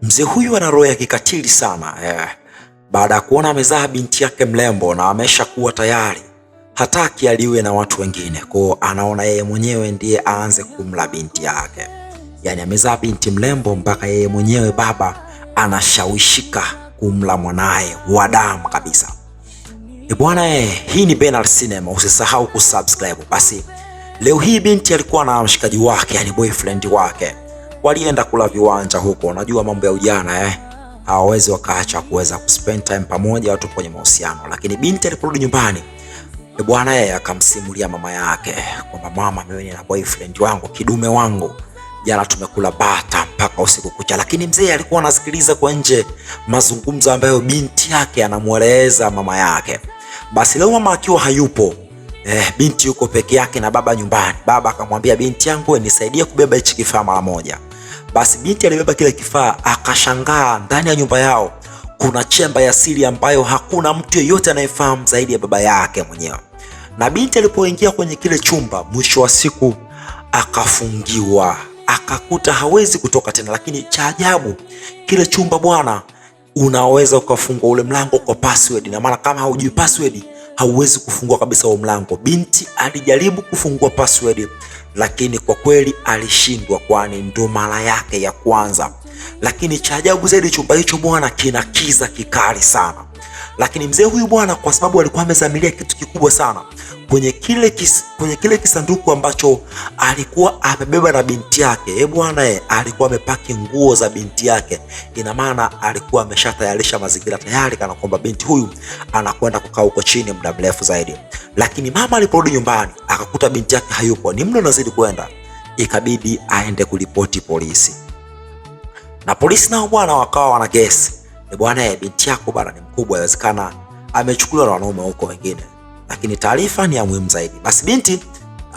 Mzee huyu ana roho ya kikatili sana Baada ya kuona amezaa binti yake mrembo na amesha kuwa tayari, hataki aliwe na watu wengine, kwa anaona yeye mwenyewe ndiye aanze kumla binti yake. Yaani amezaa binti mrembo mpaka yeye mwenyewe baba anashawishika kumla mwanae wa damu kabisa. Bwana hii ni Benard Cinema, usisahau kusubscribe. Basi leo hii binti alikuwa na mshikaji wake, yani boyfriend wake. Walienda kula viwanja huko, unajua mambo ya ujana hawawezi wakaacha kuweza kuspend time pamoja watu kwenye mahusiano. Lakini binti aliporudi nyumbani, bwana akamsimulia mama yake kwamba mama, mimi na boyfriend wangu, kidume wangu, jana tumekula bata mpaka usiku kucha. Lakini mzee alikuwa anasikiliza kwa nje mazungumzo ambayo binti yake anamueleza mama yake. Basi leo mama akiwa hayupo, binti yuko peke yake na baba nyumbani. Baba akamwambia binti yangu, nisaidie kubeba hichi kifaa mara moja. Basi binti alibeba kile kifaa, akashangaa ndani ya nyumba yao kuna chemba ya siri ambayo hakuna mtu yeyote anayefahamu zaidi ya baba yake mwenyewe. Na binti alipoingia kwenye kile chumba, mwisho wa siku akafungiwa, akakuta hawezi kutoka tena. Lakini cha ajabu, kile chumba bwana, unaweza ukafungua ule mlango kwa password, na maana kama haujui password hauwezi kufungua kabisa huo mlango. Binti alijaribu kufungua password, lakini kwa kweli alishindwa, kwani ndo mara yake ya kwanza. Lakini cha ajabu zaidi, chumba hicho bwana kina kiza kikali sana. Lakini mzee huyu bwana, kwa sababu alikuwa amezamilia kitu kikubwa sana kwenye kile kisanduku ambacho alikuwa amebeba na binti yake, bwana alikuwa amepaki nguo za binti yake. Ina maana alikuwa ameshatayarisha mazingira tayari kana kwamba binti huyu anakwenda kukaa huko chini muda mrefu zaidi. Lakini mama aliporudi nyumbani akakuta binti yake hayupo, ni mno unazidi kwenda, ikabidi aende kuripoti polisi. Na polisi nao bwana wakawa wana guess, bwana binti yako bwana ni mkubwa, inawezekana amechukuliwa na wanaume huko wengine, lakini taarifa ni ya muhimu zaidi. Basi binti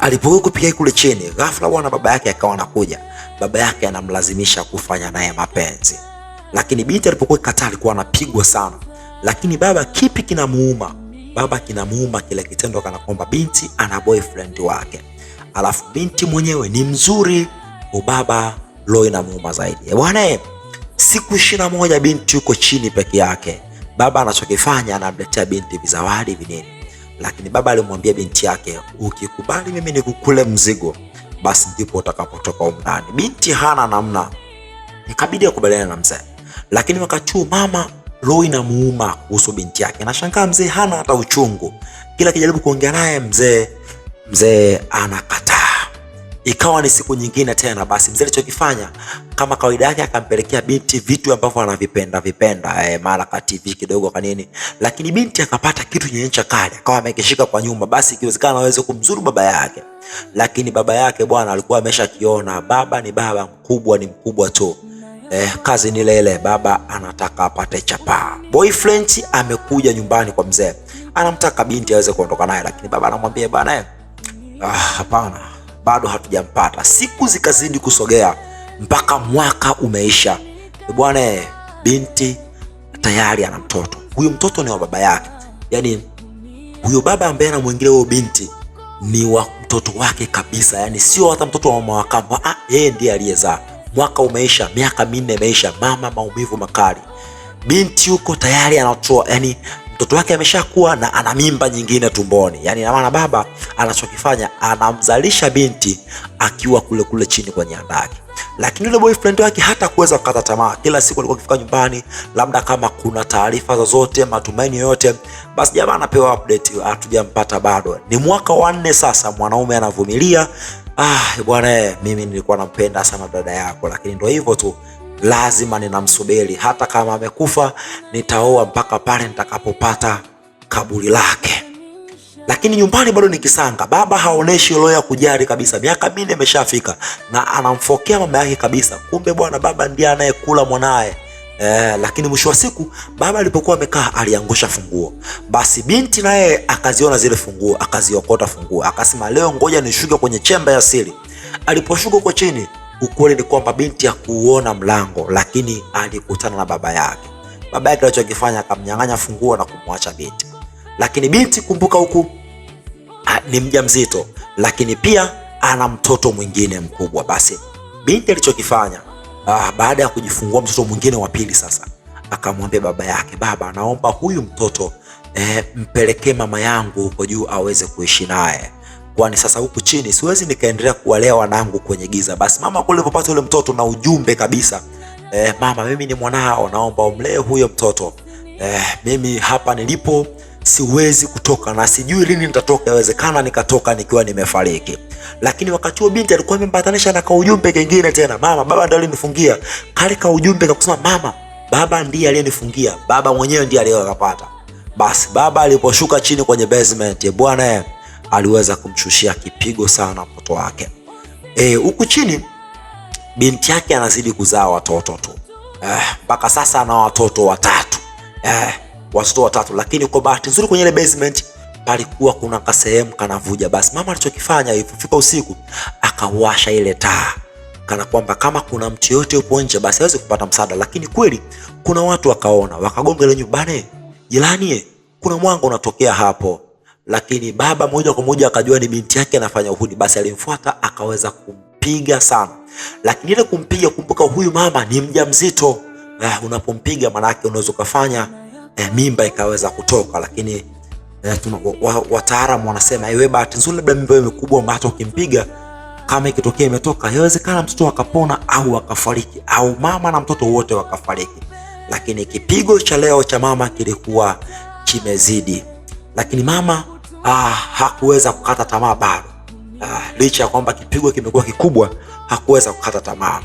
alipokuwa kupiga kule chini, ghafla bwana baba yake akawa anakuja. Baba yake anamlazimisha kufanya naye mapenzi. Lakini binti alipokuwa kataa, alikuwa anapigwa sana. Lakini baba kipi kinamuuma? Baba kinamuuma kile kitendo kana kwamba binti ana boyfriend wake, alafu binti mwenyewe ni mzuri. Baba roho inamuuma zaidi. Bwana siku 21 binti yuko chini peke yake. Baba anachokifanya, anamletea binti vizawadi vinini. Lakini baba alimwambia binti yake, ukikubali mimi nikukule mzigo, basi ndipo utakapotoka huko ndani. Binti hana namna, ikabidi akubaliane na mzee. Lakini wakati huo mama roho inamuuma kuhusu binti yake. Anashangaa mzee hana hata uchungu. Kila kijaribu kuongea naye mzee anakataa. Ikawa ni siku nyingine tena. Basi mzee alichokifanya kama kawaida yake, akampelekea binti vitu ambavyo anavipenda mara ka TV kidogo kanini. Lakini binti akapata kitu chenye ncha kali, akawa amekishika kwa nyuma, basi ikiwezekana aweze kumzuru baba yake. Lakini baba yake bwana alikuwa ameshakiona, baba ni baba mkubwa, ni mkubwa tu. Kazi ni ile, baba anataka apate chapa. Boyfriend amekuja nyumbani kwa mzee, anamtaka binti aweze kuondoka naye. Lakini baba anamwambia bwana, hapana, bado hatujampata. Siku zikazidi kusogea mpaka mwaka umeisha. Bwana binti tayari ana mtoto. Huyo mtoto ni wa baba yake. Yaani huyo baba ambaye anamwingilia huyo binti ni wa mtoto wake kabisa. Yaani sio hata mtoto wa mama wa kambo. Yeye ndiye aliyezaa. Mwaka umeisha, miaka 4 imeisha. Mama maumivu makali. Binti yuko tayari anatoa, yani mtoto wake ameshakuwa na ana mimba nyingine tumboni. Yaani na maana baba anachokifanya, anamzalisha binti akiwa kule chini kwenye andaki. Lakini yule boyfriend wake hata kuweza kukata tamaa. Kila siku alikuwa akifika nyumbani, labda kama kuna taarifa zozote, matumaini yote, basi jamaa anapewa update, hatujampata bado. Ni mwaka wa 4 sasa, mwanaume anavumilia. Bwana mimi nilikuwa nampenda sana dada yako, lakini ndio hivyo tu, lazima ninamsubiri. Hata kama amekufa, nitaoa mpaka pale nitakapopata kaburi lake. Lakini nyumbani bado ni kisanga. Baba haoneshi roho ya kujali kabisa. Miaka 4 imeshafika na anamfokea mama yake kabisa. Kumbe bwana baba ndiye anayekula mwanae. Lakini mwisho wa siku baba alipokuwa amekaa, aliangusha funguo. Basi binti naye akaziona zile funguo, akaziokota funguo. Akasema leo ngoja nishuke kwenye chemba ya siri. Aliposhuka kwa chini, ukweli ni kwamba binti hakuona mlango, lakini alikutana na baba yake. Baba yake alichokifanya, akamnyang'anya funguo na kumwacha binti. Lakini binti, kumbuka huku ni mjamzito, lakini pia ana mtoto mwingine mkubwa. Basi binti alichokifanya, Baada ya kujifungua mtoto mwingine wa pili sasa, akamwambia baba yake, baba, naomba huyu mtoto mpelekee mama yangu huko juu aweze kuishi naye, kwani sasa huku chini siwezi nikaendelea kuwalea wanangu kwenye giza. Basi mama kule alipopata yule mtoto na ujumbe kabisa, mama, mimi ni mwanao, naomba umlee huyo mtoto. Mimi hapa nilipo siwezi kutoka na sijui lini nitatoka, inawezekana nikatoka nikiwa nimefariki. Lakini wakati huo binti alikuwa amembatanisha na kaujumbe kingine tena, mama, baba ndiye alinifungia. Kale kaujumbe kakusema, mama, baba ndiye aliyenifungia, baba mwenyewe ndiye aliyokapata. Basi baba aliposhuka chini kwenye basement, bwana aliweza kumshushia kipigo sana mtoto wake. Huku chini binti yake anazidi kuzaa watoto tu. Mpaka sasa ana watoto watatu. Watoto watatu, lakini kwa bahati nzuri kwenye ile basement palikuwa kuna kasehemu kanavuja. Basi mama alichokifanya, ilipofika usiku akawasha ile taa, kana kwamba kama kuna mtu yote yupo nje basi aweze kupata msaada. Lakini kweli kuna watu wakaona, wakagonga ile nyumba, jirani, kuna mwanga unatokea hapo. Lakini baba moja kwa moja akajua ni binti yake anafanya uhuni, basi alimfuata akaweza kumpiga sana. Lakini ile kumpiga, kumbuka huyu mama ni mjamzito. Unapompiga maana yake unaweza kufanya mimba ikaweza kutoka. Lakini wataalamu wanasema iwe bahati nzuri labda mimba iwe kubwa, hata ukimpiga kama ikitokea imetoka, inawezekana mtoto akapona au akafariki, au mama na mtoto wote wakafariki. Lakini kipigo cha leo cha mama kilikuwa kimezidi. Lakini mama hakuweza kukata tamaa bado. Licha ya kwamba kipigo kimekuwa kikubwa, hakuweza kukata tamaa.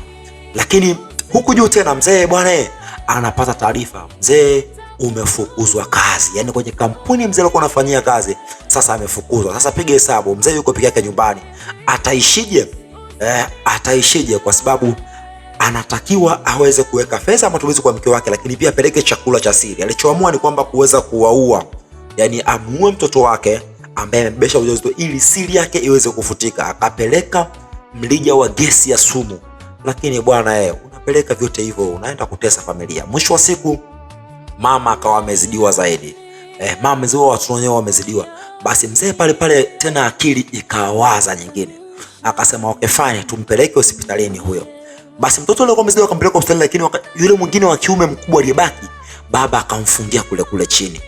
Lakini huku juu tena mzee bwana anapata taarifa, mzee umefukuzwa kazi. Yani kwenye kampuni mzee alikuwa anafanyia kazi, sasa amefukuzwa. Sasa piga hesabu, mzee yuko peke yake nyumbani, ataishije? Ataishije? Kwa sababu anatakiwa aweze kuweka fedha matumizi kwa mke wake, lakini pia apeleke chakula cha siri. Alichoamua ni kwamba kuweza kuwaua, yani amuue mtoto wake ambaye amebebesha ujauzito ili siri yake iweze kufutika. Akapeleka mlija wa gesi ya sumu. Lakini bwana unapeleka vyote hivyo, unaenda kutesa familia. Mwisho wa siku mama akawa amezidiwa zaidi. Mama amezidiwa, watoto wenyewe wamezidiwa. Basi mzee pale pale tena akili ikawaza nyingine. Akasema okay fine, tumpeleke hospitalini huyo. Basi mtoto yule amezidiwa akampeleka hospitali, lakini yule mwingine wa kiume mkubwa aliyebaki, baba akamfungia kule kule chini.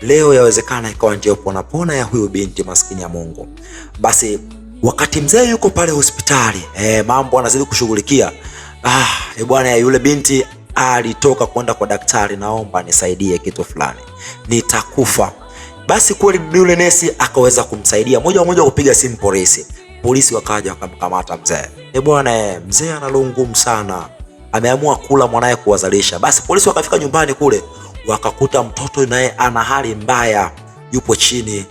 Leo yawezekana ikawa ndio pona ya huyo binti maskini ya Mungu. Basi wakati mzee yuko pale hospitali, mambo anazidi kushughulikia. Bwana yule binti alitoka kwenda kwa daktari, naomba nisaidie kitu fulani, nitakufa. Basi kweli yule nesi akaweza kumsaidia moja kwa moja kupiga simu polisi. Polisi wakaja wakamkamata mzee. Bwana mzee ana roho ngumu sana, ameamua kula mwanae kuwazalisha. Basi polisi wakafika nyumbani kule, wakakuta mtoto naye ana hali mbaya, yupo chini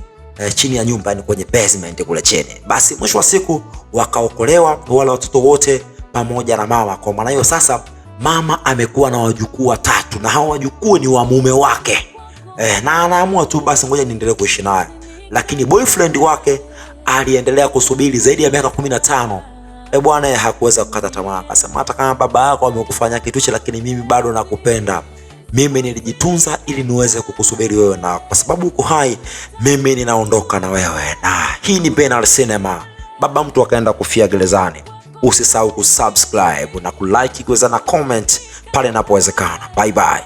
ya nyumba, ni kwenye basement kule chini. Basi mwisho wa siku wakaokolewa wale watoto wote pamoja na mama. Kwa maana hiyo sasa mama amekuwa na wajukuu watatu, na hao wajukuu ni wa mume wake. Na anaamua tu basi ngoja niendelee kuishi naye. Lakini boyfriend wake aliendelea kusubiri zaidi ya miaka 15. Bwana hakuweza kukata tamaa. Akasema hata kama baba yako amekufanya kitu hicho, lakini mimi bado nakupenda. Mimi nilijitunza ili niweze kukusubiri wewe, na kwa sababu uko hai mimi ninaondoka na wewe. Na hii ni Benard Cinema. Baba mtu akaenda kufia gerezani. Usisahau kusubscribe na kulike, kuweza na comment pale inapowezekana. Bye bye.